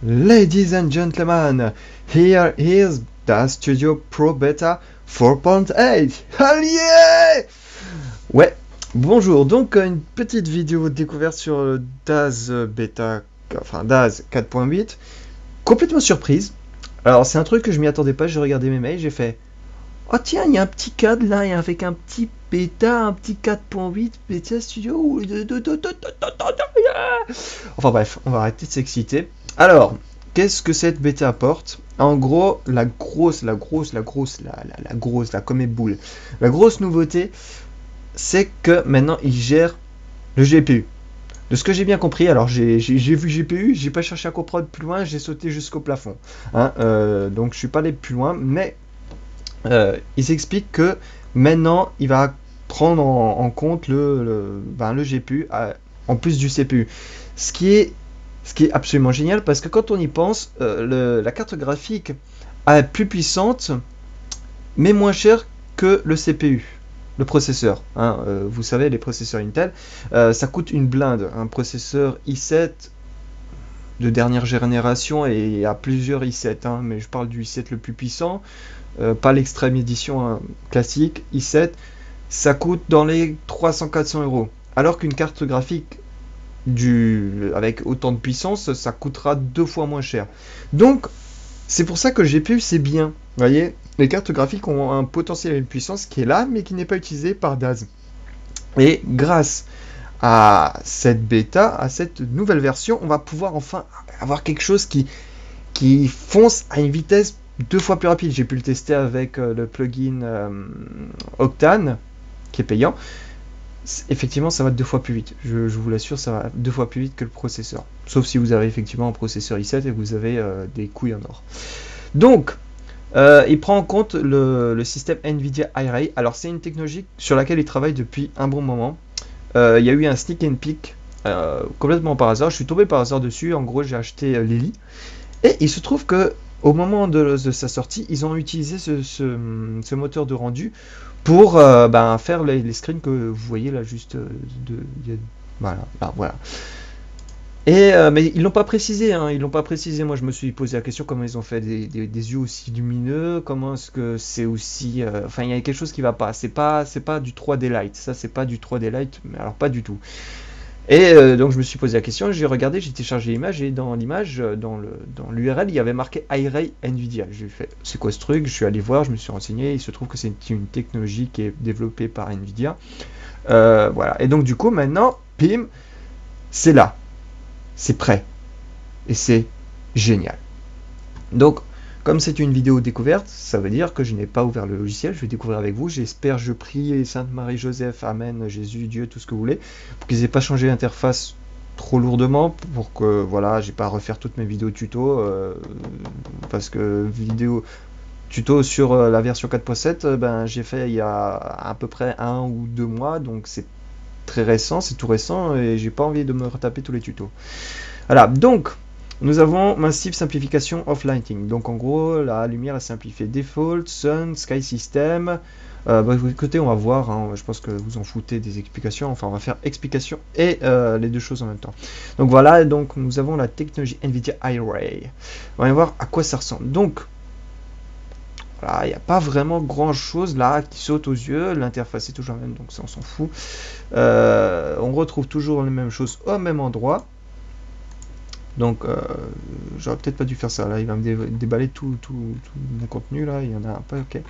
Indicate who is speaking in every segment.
Speaker 1: Ladies and gentlemen, here is DAZ Studio Pro Beta 4.8. Hell yeah! Ouais, bonjour, donc une petite vidéo découverte sur le DAZ Beta, enfin DAZ 4.8, complètement surprise. Alors c'est un truc que je m'y attendais pas, j'ai regardé mes mails, j'ai fait oh tiens, il y a un petit cadre là, avec un petit bêta, un petit 4.8 Beta Studio. Enfin bref, on va arrêter de s'exciter. Alors, qu'est-ce que cette bêta apporte? En gros, la comme boule. La grosse nouveauté, c'est que maintenant il gère le GPU. De ce que j'ai bien compris, alors j'ai vu GPU, j'ai pas cherché à comprendre plus loin, j'ai sauté jusqu'au plafond. Hein, donc je suis pas allé plus loin, mais il s'explique que maintenant il va prendre en compte le GPU en plus du CPU. Ce qui est, ce qui est absolument génial parce que quand on y pense, la carte graphique est plus puissante mais moins chère que le CPU. Le processeur, hein, vous savez, les processeurs Intel, ça coûte une blinde. Un processeur i7 de dernière génération et il y a plusieurs i7, hein, mais je parle du i7 le plus puissant, pas l'extrême édition hein, classique, i7, ça coûte dans les 300-400 euros. Alors qu'une carte graphique avec autant de puissance, ça coûtera 2 fois moins cher. Donc, c'est pour ça que le GPU c'est bien. Vous voyez, les cartes graphiques ont un potentiel et une puissance qui est là, mais qui n'est pas utilisé par DAZ. Et grâce à cette bêta, à cette nouvelle version, on va pouvoir enfin avoir quelque chose qui fonce à une vitesse 2 fois plus rapide. J'ai pu le tester avec le plugin Octane, qui est payant. Effectivement, ça va 2 fois plus vite. Je vous l'assure, ça va 2 fois plus vite que le processeur. Sauf si vous avez effectivement un processeur i7 et vous avez des couilles en or. Donc, il prend en compte le système NVIDIA iRay. Alors, c'est une technologie sur laquelle il travaille depuis un bon moment. Il y a eu un sneak and peek complètement par hasard. Je suis tombé par hasard dessus. En gros, j'ai acheté Lily. Et il se trouve que au moment de sa sortie, ils ont utilisé ce moteur de rendu pour faire les screens que vous voyez là juste voilà, là, voilà. Et mais ils l'ont pas précisé, hein, ils l'ont pas précisé. Moi, je me suis posé la question comment ils ont fait des yeux aussi lumineux, comment est-ce que c'est aussi, enfin, il y a quelque chose qui va pas. C'est pas du 3D Light, ça c'est pas du 3D Light, mais alors pas du tout. Et donc je me suis posé la question, j'ai regardé, j'ai téléchargé l'image et dans l'image, dans l'URL, il y avait marqué iRay Nvidia. J'ai fait, c'est quoi ce truc? Je suis allé voir, je me suis renseigné, il se trouve que c'est une technologie qui est développée par Nvidia. Voilà, et donc du coup maintenant, pim, c'est là, c'est prêt, et c'est génial. Donc, comme c'est une vidéo découverte, ça veut dire que je n'ai pas ouvert le logiciel, je vais découvrir avec vous. J'espère, je prie Sainte Marie-Joseph, Amen, Jésus, Dieu, tout ce que vous voulez, pour qu'ils n'aient pas changé l'interface trop lourdement, pour que voilà, j'ai pas à refaire toutes mes vidéos tuto, parce que vidéo tuto sur la version 4.7, ben j'ai fait il y a à peu près 1 ou 2 mois, donc c'est très récent, c'est tout récent, et j'ai pas envie de me retaper tous les tutos. Voilà, donc nous avons Massive Simplification of Lighting. Donc en gros, la lumière est simplifiée. Default, Sun, Sky System. Écoutez, on va voir. Hein, je pense que vous en foutez des explications. Enfin, on va faire explication et les deux choses en même temps. Donc voilà, donc nous avons la technologie NVIDIA iRay. On va voir à quoi ça ressemble. Donc, voilà, il n'y a pas vraiment grand chose là qui saute aux yeux. L'interface est toujours la même, donc ça on s'en fout. On retrouve toujours les mêmes choses au même endroit. Donc, j'aurais peut-être pas dû faire ça. Là, il va me déballer tout mon contenu. Là, il y en a un peu. Ok.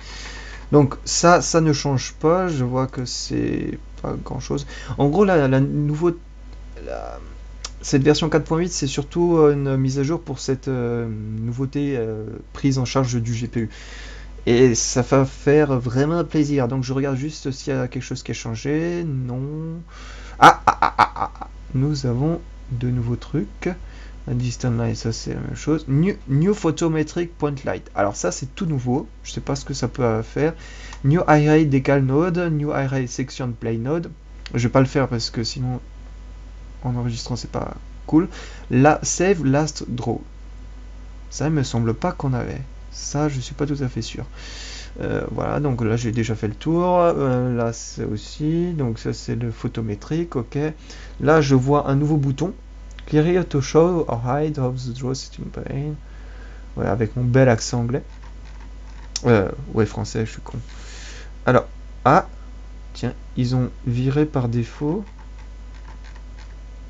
Speaker 1: Donc, ça ne change pas. Je vois que c'est pas grand-chose. En gros, cette version 4.8, c'est surtout une mise à jour pour cette nouveauté prise en charge du GPU. Et ça va faire vraiment plaisir. Donc, je regarde juste s'il y a quelque chose qui a changé. Non. Nous avons de nouveaux trucs. Distant Light, ça c'est la même chose. New Photometric Point Light. Alors ça c'est tout nouveau. Je sais pas ce que ça peut faire. New Array Decal Node. New Array Section Play Node. Je vais pas le faire parce que sinon en enregistrant c'est pas cool. La Save Last Draw. Ça il me semble pas qu'on avait. Ça je suis pas tout à fait sûr. Voilà, donc là j'ai déjà fait le tour. Là c'est aussi. Donc ça c'est le photométrique. Ok. Là je vois un nouveau bouton Clearly to show or hide of the draw sitting pane. Ouais, avec mon bel accent anglais. Ouais, français, je suis con. Alors, ah, tiens, ils ont viré par défaut.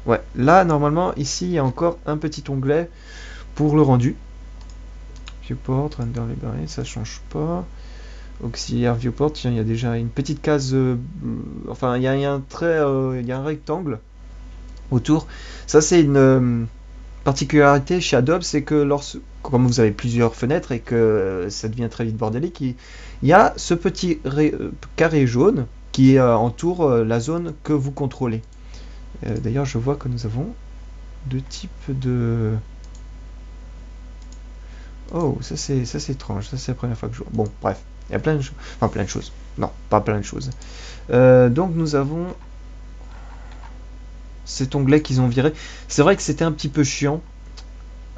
Speaker 1: Ouais, là, normalement, ici, il y a encore un petit onglet pour le rendu. Viewport, render library, ça change pas. Auxiliaire viewport, tiens, il y a déjà une petite case. Enfin, il y a un trait, il y a un rectangle autour. Ça, c'est une particularité chez Adobe, c'est que comme vous avez plusieurs fenêtres et que ça devient très vite bordélique, il y a ce petit carré jaune qui entoure la zone que vous contrôlez. D'ailleurs, je vois que nous avons deux types de... Oh, ça c'est étrange, ça c'est la première fois que je vois. Bon, bref, il y a plein de choses. Enfin, plein de choses. Non, pas plein de choses. Donc nous avons cet onglet qu'ils ont viré. C'est vrai que c'était un petit peu chiant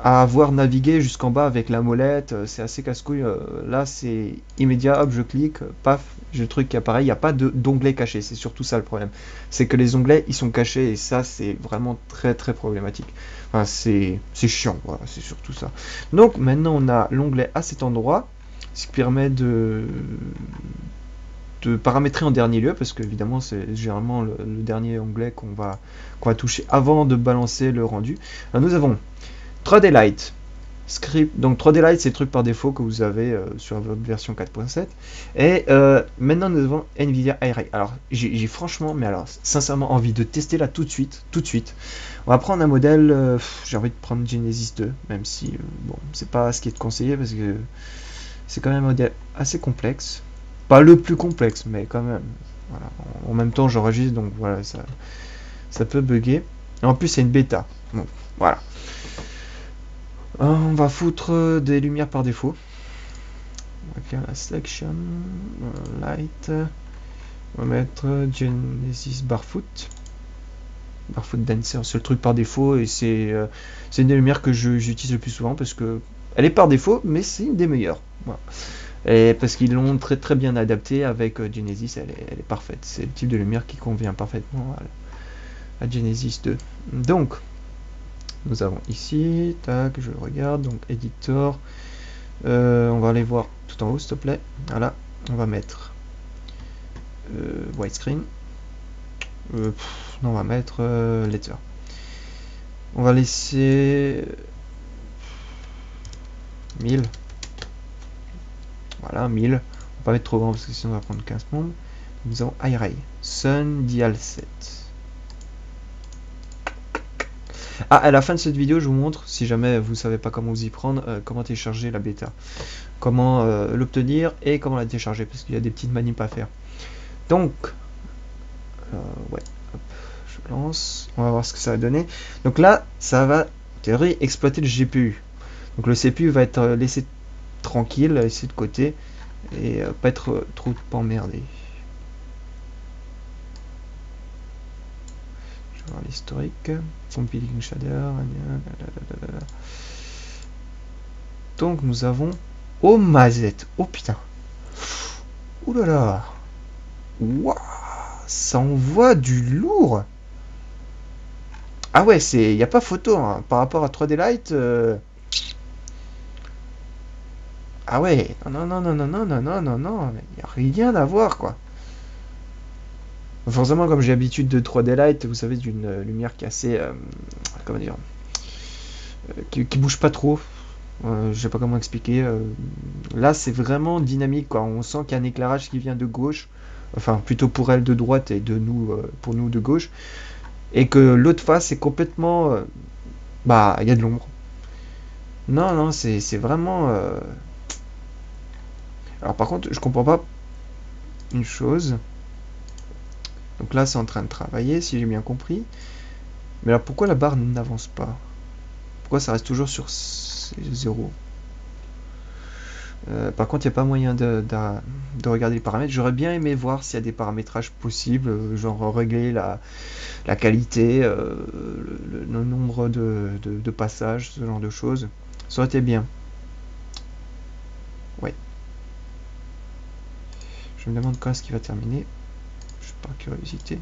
Speaker 1: à avoir navigué jusqu'en bas avec la molette, c'est assez casse-couille. Là, c'est immédiat, hop, je clique, paf, j'ai le truc qui apparaît. Il n'y a pas d'onglet caché, c'est surtout ça le problème. C'est que les onglets, ils sont cachés et ça, c'est vraiment très très problématique. Enfin, c'est chiant, voilà, c'est surtout ça. Donc maintenant, on a l'onglet à cet endroit, ce qui permet de paramétrer en dernier lieu, parce que évidemment c'est généralement le dernier onglet qu'on va toucher avant de balancer le rendu. Alors, nous avons 3D Light script. Donc 3D Light, c'est le truc par défaut que vous avez sur votre version 4.7. Et maintenant nous avons Nvidia iRay. Alors j'ai franchement, mais alors sincèrement envie de tester là tout de suite. On va prendre un modèle, j'ai envie de prendre Genesis 2, même si bon, c'est pas ce qui est conseillé parce que c'est quand même un modèle assez complexe. Pas le plus complexe, mais quand même. Voilà. En même temps, j'enregistre, donc voilà, ça peut bugger. Et en plus, c'est une bêta. Bon, voilà. On va foutre des lumières par défaut. On va faire la selection, light. On va mettre Genesis Barefoot. Barefoot Dancer, c'est le truc par défaut et c'est une des lumières que j'utilise le plus souvent parce que elle est par défaut, mais c'est une des meilleures. Voilà. Et parce qu'ils l'ont très très bien adapté avec Genesis, elle est parfaite. C'est le type de lumière qui convient parfaitement à Genesis 2. Donc, nous avons ici, tac, je regarde, donc Editor. On va aller voir tout en haut, s'il te plaît. Voilà, on va mettre widescreen. Non, on va mettre letter. On va laisser 1000. Voilà, 1000. On va pas mettre trop grand parce que sinon on va prendre 15 membres. Nous avons iRay, Sun Dial 7. Ah, à la fin de cette vidéo, je vous montre, si jamais vous savez pas comment vous y prendre, comment télécharger la bêta. Comment l'obtenir et comment la télécharger, parce qu'il y a des petites manips à faire. Donc, ouais, hop, je lance, on va voir ce que ça va donner. Donc là, ça va, en théorie, exploiter le GPU. Donc le CPU va être laissé tranquille, laissé de côté, et pas être trop emmerdé. Je vais voir l'historique. Compiling shader. Donc nous avons Mazette. Oh putain. Ouh là là. Waouh. Ça envoie du lourd. Ah ouais, il n'y a pas photo hein. Par rapport à 3D Light. Ah ouais, non, non, non, non, non, non, non, non, non, il n'y a rien à voir quoi. Forcément, comme j'ai l'habitude de 3D Light, vous savez, d'une lumière qui est assez. Comment dire qui bouge pas trop. Je sais pas comment expliquer. Là, c'est vraiment dynamique quoi. On sent qu'il y a un éclairage qui vient de gauche. Enfin, plutôt pour elle de droite et de nous, pour nous de gauche. Et que l'autre face est complètement. Bah, il y a de l'ombre. Non, non, c'est vraiment. Alors, par contre, je comprends pas une chose. Donc là, c'est en train de travailler, si j'ai bien compris. Mais alors, pourquoi la barre n'avance pas? Pourquoi ça reste toujours sur 0? Par contre, il n'y a pas moyen de regarder les paramètres. J'aurais bien aimé voir s'il y a des paramétrages possibles, genre régler la qualité, le nombre de passages, ce genre de choses. Ça aurait été bien. Ouais. Je me demande quand est-ce qu'il va terminer. Juste par curiosité.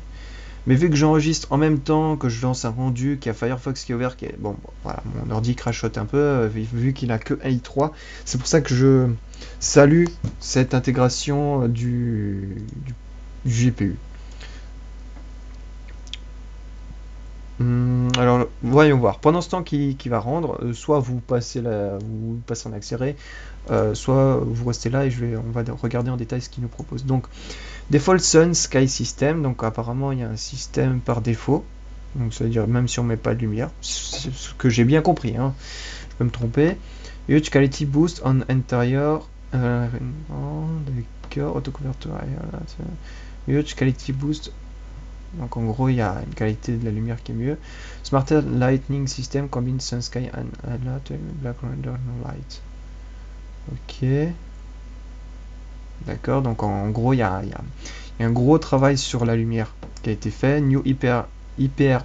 Speaker 1: Mais vu que j'enregistre en même temps que je lance un rendu, qu'il y a Firefox qui est ouvert, bon, voilà, mon ordi crachote un peu, vu qu'il a que un i3, c'est pour ça que je salue cette intégration du GPU. Alors, voyons voir. Pendant ce temps qui va rendre, soit vous passez en accéléré, soit vous restez là et on va regarder en détail ce qu'il nous propose. Donc, Default Sun Sky System, donc apparemment il y a un système par défaut. Donc ça veut dire même si on met pas de lumière, c'est ce que j'ai bien compris, hein. Je peux me tromper. Huge Quality Boost on Interior. D'accord, autoconverter. Huge Quality Boost. Donc en gros il y a une qualité de la lumière qui est mieux. Smarter Lighting System combine Sun Sky and Black Render No Light. Ok. D'accord, donc en gros il y a un gros travail sur la lumière qui a été fait. New hyper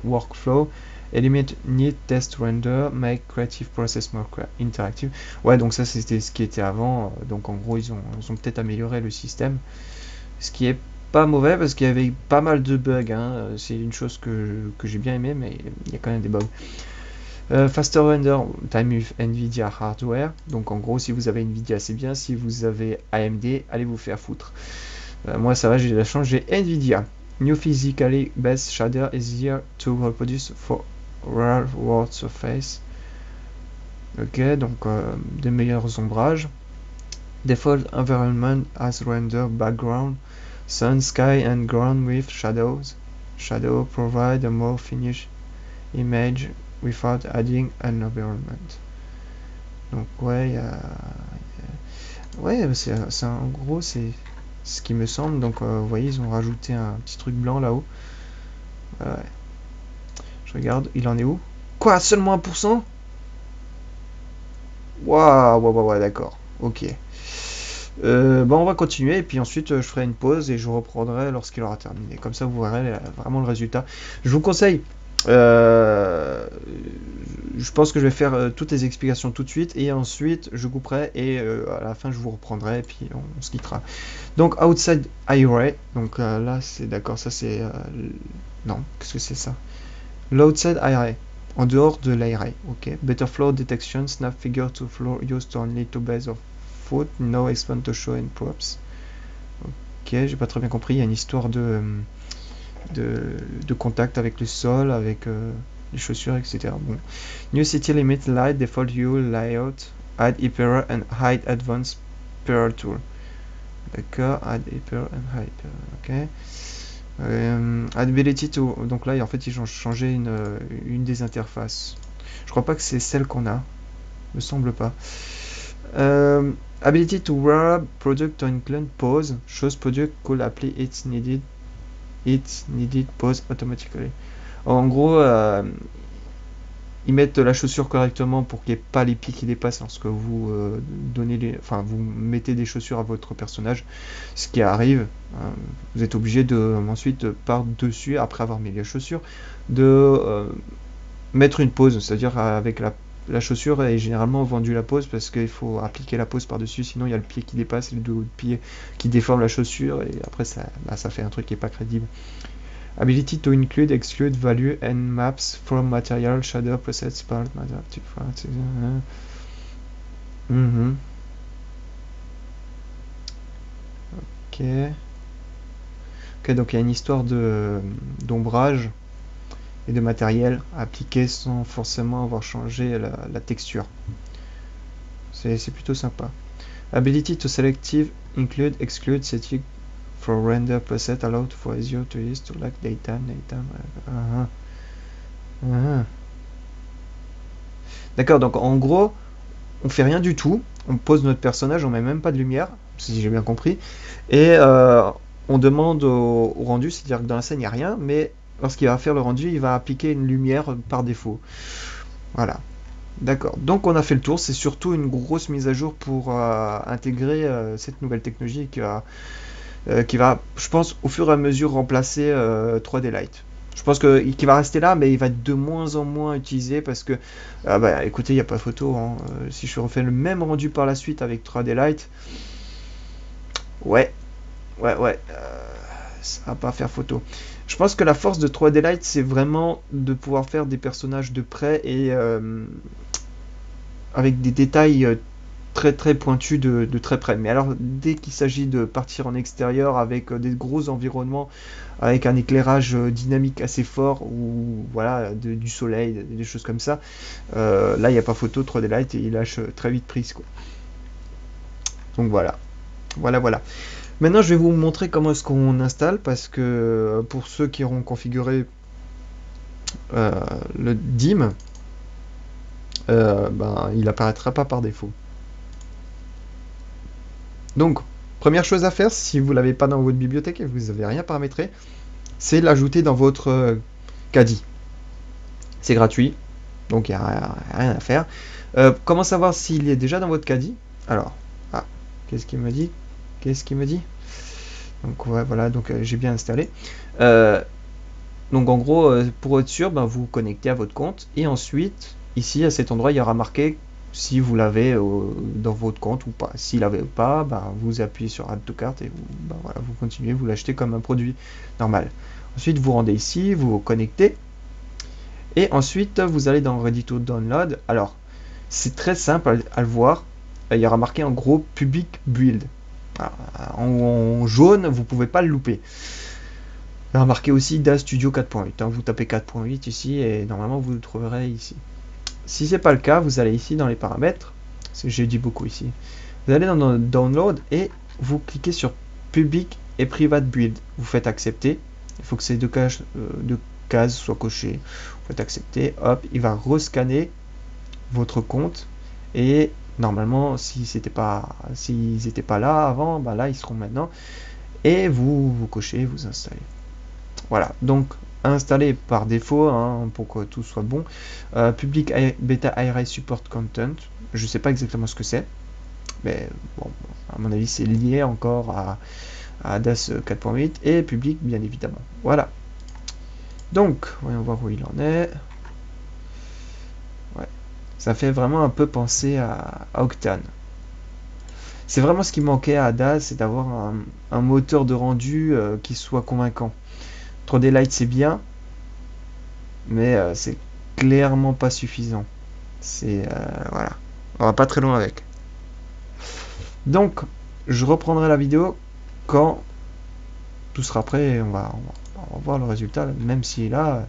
Speaker 1: workflow, eliminate need test render, make creative process more interactive. Ouais, donc ça c'était ce qui était avant. Donc en gros ils ont peut-être amélioré le système, ce qui est pas mauvais parce qu'il y avait pas mal de bugs, hein. C'est une chose que j'ai bien aimé, mais il y a quand même des bugs. Faster render time with Nvidia hardware. Donc en gros, si vous avez Nvidia, c'est bien. Si vous avez AMD, allez vous faire foutre. Moi, ça va, j'ai de la chance, j'ai Nvidia. New physically based shader is easier to reproduce for real world surface. Ok, donc des meilleurs ombrages. Default environment as render background, sun, sky and ground with shadows. Shadow provide a more finished image without adding an environment. Donc ouais, ouais, en gros c'est ce qui me semble. Donc vous voyez, ils ont rajouté un petit truc blanc là-haut. Ouais. Je regarde, il en est où? Quoi, seulement 1%? Waouh, ouais, d'accord. Ok. Bon, on va continuer et puis ensuite je ferai une pause et je reprendrai lorsqu'il aura terminé. Comme ça, vous verrez vraiment le résultat. Je vous conseille. Je pense que je vais faire toutes les explications tout de suite et ensuite je couperai et à la fin je vous reprendrai et puis on se quittera. Donc outside array, donc là c'est d'accord, ça c'est non, qu'est-ce que c'est ça? L'outside array, en dehors de l'array, ok. Better flow detection, snap figure to flow used only to base of foot, no expand to show in props. Ok, j'ai pas très bien compris, il y a une histoire de contact avec le sol, avec les chaussures, etc. Bon. New city limit light, default view layout, add hyper and hide advanced Hyper tool. D'accord, add hyper and hide, ok. Ability to, donc là en fait ils ont changé une des interfaces. Je crois pas que c'est celle qu'on a, me semble pas. Ability to wrap product to include pause, shows product could apply its needed pause automatically. En gros, ils mettent la chaussure correctement pour qu'il n'y ait pas les pieds qui dépassent lorsque vous vous mettez des chaussures à votre personnage, ce qui arrive. Vous êtes obligé de ensuite par dessus, après avoir mis les chaussures, de mettre une pause, c'est-à-dire avec la chaussure est généralement vendue la pause parce qu'il faut appliquer la pause par dessus, sinon il y a le pied qui dépasse et le dos de pied qui déforme la chaussure et après ça fait un truc qui est pas crédible. Ability to include, exclude, value and maps from material, shader, presets, part, adaptive. Ok. Ok, donc il y a une histoire d'ombrage et de matériel appliqué sans forcément avoir changé la texture. C'est plutôt sympa. Ability to selective, include, exclude, setting for render preset allowed for easier to use to like daytime. D'accord, donc en gros, on fait rien du tout, on pose notre personnage, on met même pas de lumière, si j'ai bien compris, et on demande au rendu, c'est-à-dire que dans la scène il n'y a rien, mais lorsqu'il va faire le rendu, il va appliquer une lumière par défaut. Voilà. D'accord. Donc on a fait le tour. C'est surtout une grosse mise à jour pour intégrer cette nouvelle technologie qui va, je pense, au fur et à mesure remplacer 3D Light. Je pense qu'il va rester là, mais il va être de moins en moins utilisé parce que, écoutez, il n'y a pas photo. Hein. Si je refais le même rendu par la suite avec 3D Light, ouais. ça va pas faire photo. Je pense que la force de 3D Light, c'est vraiment de pouvoir faire des personnages de près et avec des détails très très pointus de très près. Mais alors, dès qu'il s'agit de partir en extérieur avec des gros environnements, avec un éclairage dynamique assez fort, ou voilà, du soleil, des choses comme ça, là, il n'y a pas photo, 3D Light, et il lâche très vite prise, quoi. Donc voilà, voilà. Maintenant, je vais vous montrer comment est-ce qu'on installe, parce que pour ceux qui auront configuré euh, le DIM, ben, il apparaîtra pas par défaut. Donc, première chose à faire, si vous ne l'avez pas dans votre bibliothèque et que vous n'avez rien paramétré, c'est l'ajouter dans votre caddie. C'est gratuit, donc il n'y a rien à faire. Comment savoir s'il est déjà dans votre caddie? Alors, qu'est-ce qu'il me dit? Donc ouais, voilà, donc j'ai bien installé. Donc en gros, pour être sûr, ben, vous vous connectez à votre compte et ensuite, ici à cet endroit, il y aura marqué si vous l'avez dans votre compte ou pas. S'il l'avez pas, ben, vous appuyez sur Add to Cart et ben, voilà, vous continuez, vous l'achetez comme un produit normal. Ensuite, vous rendez ici, vous vous connectez et ensuite, vous allez dans Ready to Download. Alors, c'est très simple à le voir. Il y aura marqué en gros Public Build. Alors, en jaune, vous pouvez pas le louper. Il y aura marqué aussi DAZ Studio 4.8. Vous tapez 4.8 ici et normalement vous le trouverez ici. Si c'est pas le cas, vous allez ici dans les paramètres. J'ai dit beaucoup ici. Vous allez dans Download et vous cliquez sur Public et Private Build. Vous faites accepter. Il faut que ces deux cases soient cochées. Vous faites accepter. Hop, il va rescanner votre compte et normalement s'ils n'étaient pas là avant, bah là ils seront maintenant et vous cochez, vous installez. Voilà, donc installé par défaut pour que tout soit bon. Public Beta Array Support Content, je sais pas exactement ce que c'est, mais bon, à mon avis c'est lié encore à DAS 4.8 et public bien évidemment. Voilà. Donc, voyons voir où il en est. Ouais. Ça fait vraiment un peu penser à Octane. C'est vraiment ce qui manquait à DAS, c'est d'avoir un moteur de rendu qui soit convaincant. 3D Light c'est bien, mais c'est clairement pas suffisant. C'est voilà, on va pas très loin avec. Donc, je reprendrai la vidéo quand tout sera prêt et on va voir le résultat, même si là,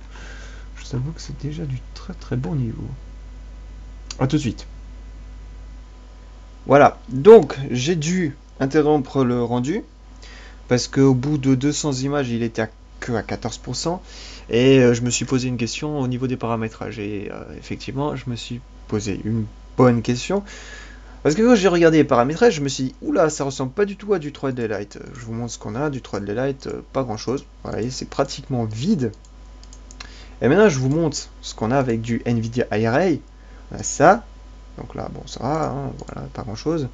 Speaker 1: je vous avoue que c'est déjà du très très bon niveau. A tout de suite. Voilà, donc j'ai dû interrompre le rendu parce qu'au bout de 200 images, il était que à 14% et je me suis posé une question au niveau des paramétrages et effectivement, je me suis posé une bonne question parce que quand j'ai regardé les paramétrages, je me suis dit oula, ça ressemble pas du tout à du 3D Light. Je vous montre ce qu'on a du 3D Light, pas grand chose. Voilà, c'est pratiquement vide. Et maintenant, je vous montre ce qu'on a avec du NVIDIA Array. On a ça. Donc là, bon, ça va, voilà, pas grand chose.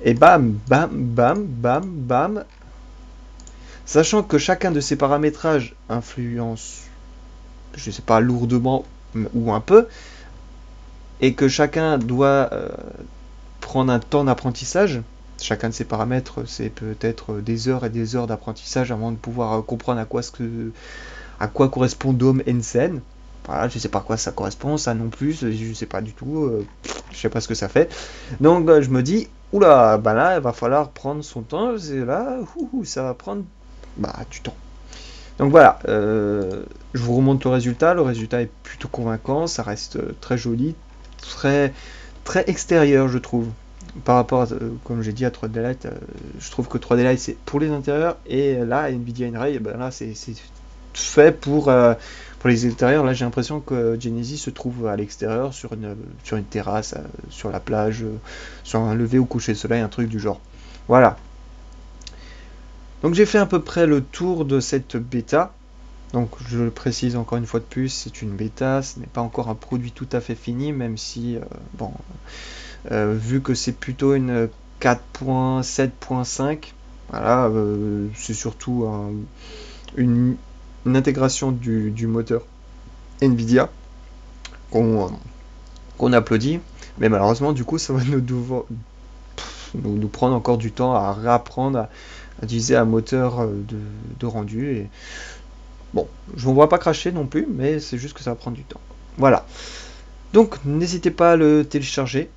Speaker 1: Et bam, bam, bam, bam, bam. Sachant que chacun de ces paramétrages influence, je sais pas, lourdement ou un peu, et que chacun doit prendre un temps d'apprentissage. Chacun de ces paramètres, c'est peut-être des heures et des heures d'apprentissage avant de pouvoir comprendre à quoi correspond Dome Ensign. Voilà, je sais pas à quoi ça correspond, ça non plus, je sais pas du tout, je sais pas ce que ça fait. Donc je me dis, oula, bah là, il va falloir prendre son temps, c'est là, ça va prendre du temps. Donc voilà, je vous remonte le résultat est plutôt convaincant, ça reste très joli, très, très extérieur je trouve. Par rapport, comme j'ai dit, à 3D Light, je trouve que 3D Light c'est pour les intérieurs, et là, NVIDIA Array, là c'est fait pour les extérieurs. Là j'ai l'impression que Genesis se trouve à l'extérieur sur une terrasse, sur la plage, sur un lever ou coucher de soleil, un truc du genre. Voilà. Donc j'ai fait à peu près le tour de cette bêta. Donc je le précise encore une fois de plus, c'est une bêta, ce n'est pas encore un produit tout à fait fini, même si vu que c'est plutôt une 4.7.5, voilà, c'est surtout une intégration du moteur Nvidia qu'on applaudit, mais malheureusement du coup ça va nous prendre encore du temps à réapprendre utiliser un moteur de rendu. Et bon, je ne vois pas cracher non plus, mais c'est juste que ça va prendre du temps. Voilà. Donc n'hésitez pas à le télécharger.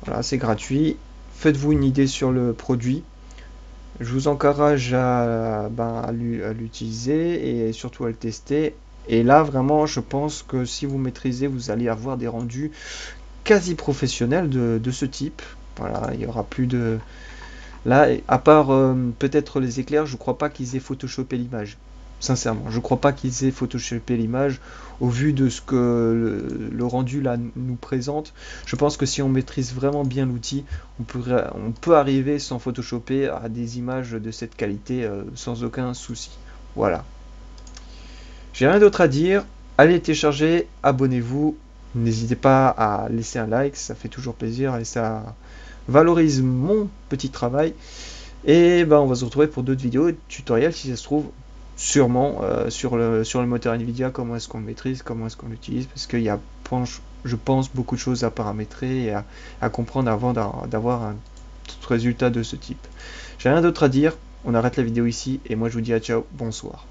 Speaker 1: Voilà, c'est gratuit. Faites-vous une idée sur le produit. Je vous encourage à l'utiliser et surtout à le tester. Et là, vraiment, je pense que si vous maîtrisez, vous allez avoir des rendus quasi professionnels de ce type. Voilà, il y aura plus de... Là, à part peut-être les éclairs, je crois pas qu'ils aient photoshopé l'image. Sincèrement, je crois pas qu'ils aient photoshopé l'image au vu de ce que le rendu là nous présente. Je pense que si on maîtrise vraiment bien l'outil, on peut arriver sans photoshopper à des images de cette qualité sans aucun souci. Voilà. J'ai rien d'autre à dire. Allez télécharger, abonnez-vous. N'hésitez pas à laisser un like, ça fait toujours plaisir et ça valorise mon petit travail. Et ben, on va se retrouver pour d'autres vidéos et tutoriels si ça se trouve, sûrement sur le moteur Nvidia, comment est-ce qu'on le maîtrise, comment est-ce qu'on l'utilise, parce qu'il y a, je pense, beaucoup de choses à paramétrer et à comprendre avant d'avoir un résultat de ce type. J'ai rien d'autre à dire, on arrête la vidéo ici et moi je vous dis à ciao, bonsoir.